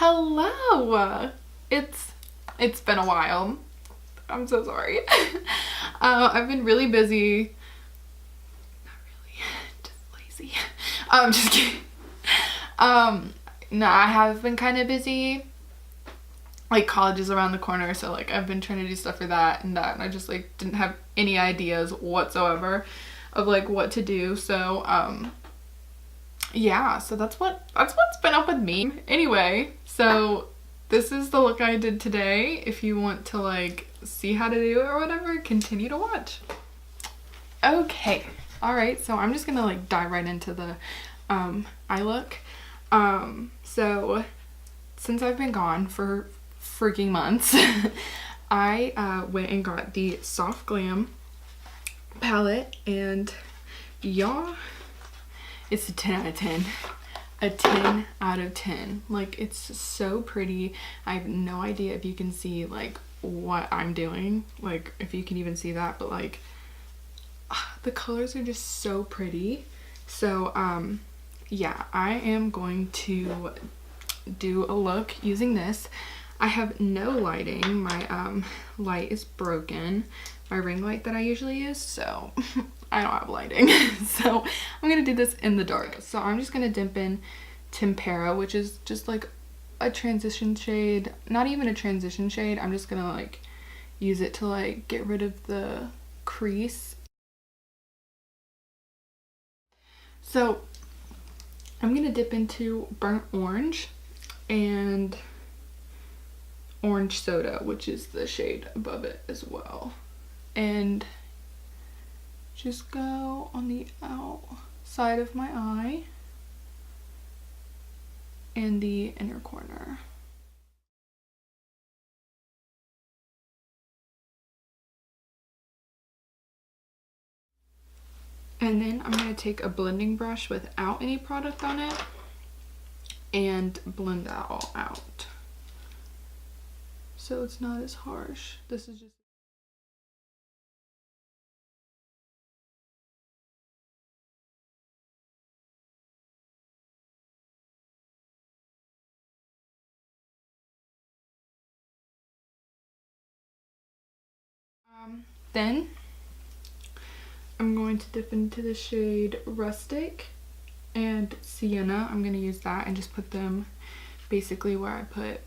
Hello! It's been a while. I'm so sorry. I've been really busy. Not really, just lazy. Just kidding. No, I have been kind of busy. Like, college is around the corner, so like I've been trying to do stuff for that and that, and I just like didn't have any ideas whatsoever of like what to do. So yeah, so that's what's been up with me. Anyway, so this is the look I did today. If you want to like see how to do it or whatever, continue to watch. Okay, all right, so I'm just gonna like dive right into the eye look. So since I've been gone for freaking months, I went and got the Soft Glam palette, and y'all, it's a 10 out of 10. A 10 out of 10. Like, it's so pretty. I have no idea if you can see like what I'm doing, like if you can even see that, but like the colors are just so pretty. So yeah, I am going to do a look using this. I have no lighting. My light is broken, my ring light that I usually use, so I don't have lighting. So I'm gonna do this in the dark. So I'm just gonna dip in Tempera, which is just like a transition shade. Not even a transition shade. I'm just gonna like use it to like get rid of the crease. So I'm gonna dip into Burnt Orange and Orange Soda, which is the shade above it as well, and just go on the outside of my eye and the inner corner. And then I'm going to take a blending brush without any product on it and blend that all out, so it's not as harsh. This is just then I'm going to dip into the shade Rustic and Sienna. I'm going to use that and just put them basically where I put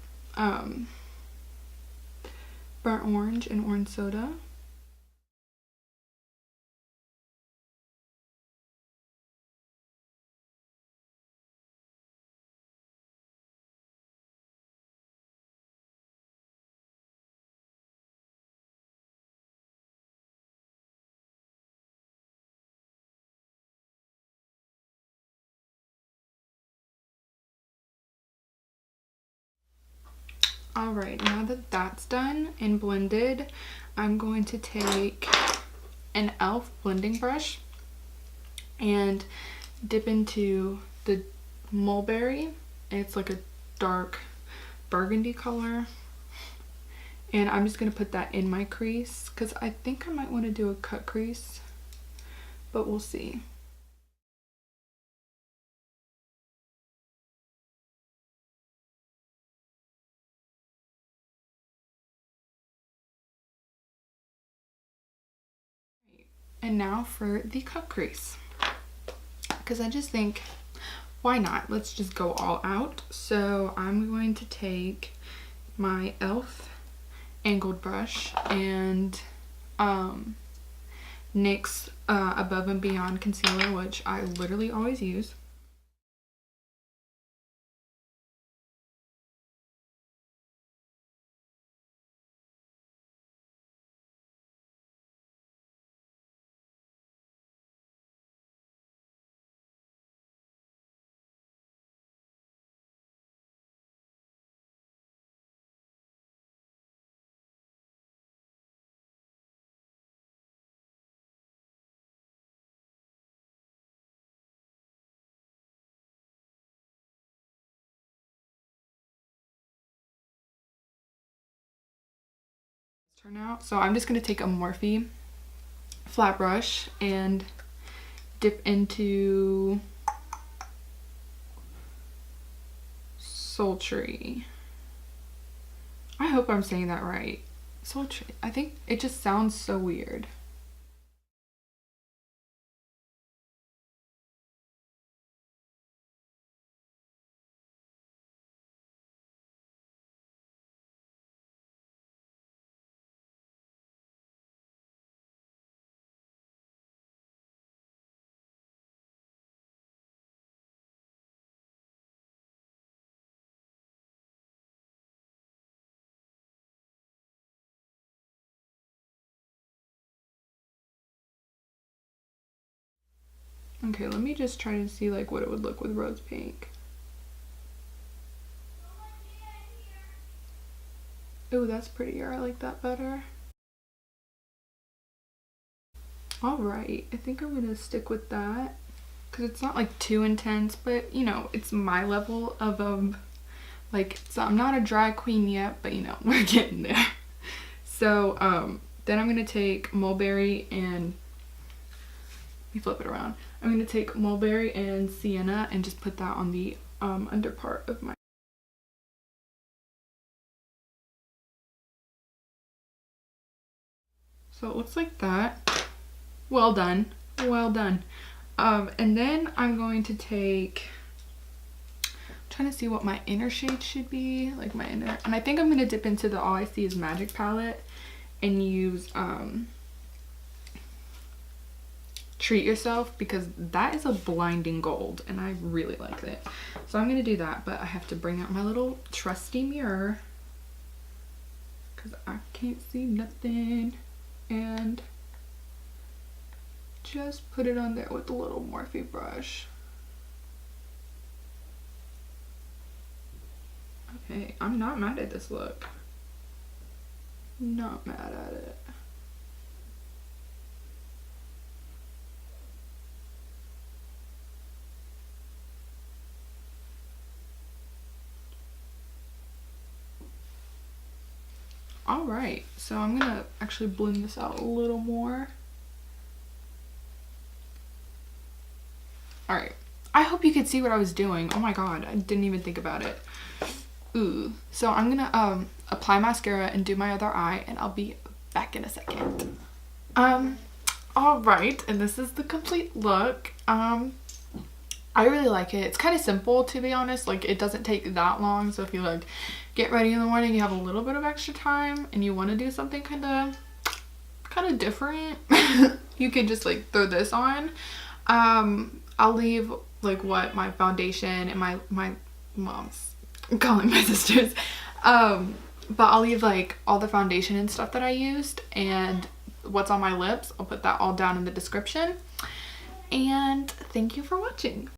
Burnt Orange and Orange Soda. Alright, now that that's done and blended, I'm going to take an e.l.f. blending brush and dip into the Mulberry. It's like a dark burgundy color, and I'm just going to put that in my crease because I think I might want to do a cut crease, but we'll see. And now for the cut crease, because I just think, why not? Let's just go all out. So I'm going to take my e.l.f. angled brush and NYX Above and Beyond concealer, which I literally always use. Turn out. So I'm just going to take a Morphe flat brush and dip into sultry. I hope I'm saying that right. Sultry. I think it just sounds so weird. Okay, let me just try to see like what it would look with rose pink. Oh, that's prettier. I like that better. Alright, I think I'm gonna stick with that because it's not like too intense, but you know, it's my level of like, so I'm not a drag queen yet, but you know, we're getting there. So then I'm gonna take mulberry and, let me flip it around. I'm gonna take mulberry and sienna and just put that on the under part of my. So it looks like that. Well done, well done. And then I'm going to take, I'm trying to see what my inner shade should be, like my inner, and I think I'm gonna dip into the All I See Is Magic palette and use Treat Yourself, because that is a blinding gold and I really like it. So I'm gonna do that, but I have to bring out my little trusty mirror because I can't see nothing, and just put it on there with a little Morphe brush. Okay, I'm not mad at this look. Not mad at it. Alright, so I'm gonna actually blend this out a little more. Alright, I hope you could see what I was doing. Oh my god, I didn't even think about it. Ooh, so I'm gonna apply mascara and do my other eye, and I'll be back in a second. Alright, and this is the complete look. I really like it. It's kind of simple, to be honest. Like, it doesn't take that long, so if you like get ready in the morning, you have a little bit of extra time and you want to do something kind of different, you can just like throw this on. I'll leave like what my foundation and my mom's, I'm calling my sisters, but I'll leave like all the foundation and stuff that I used and what's on my lips. I'll put that all down in the description, and thank you for watching.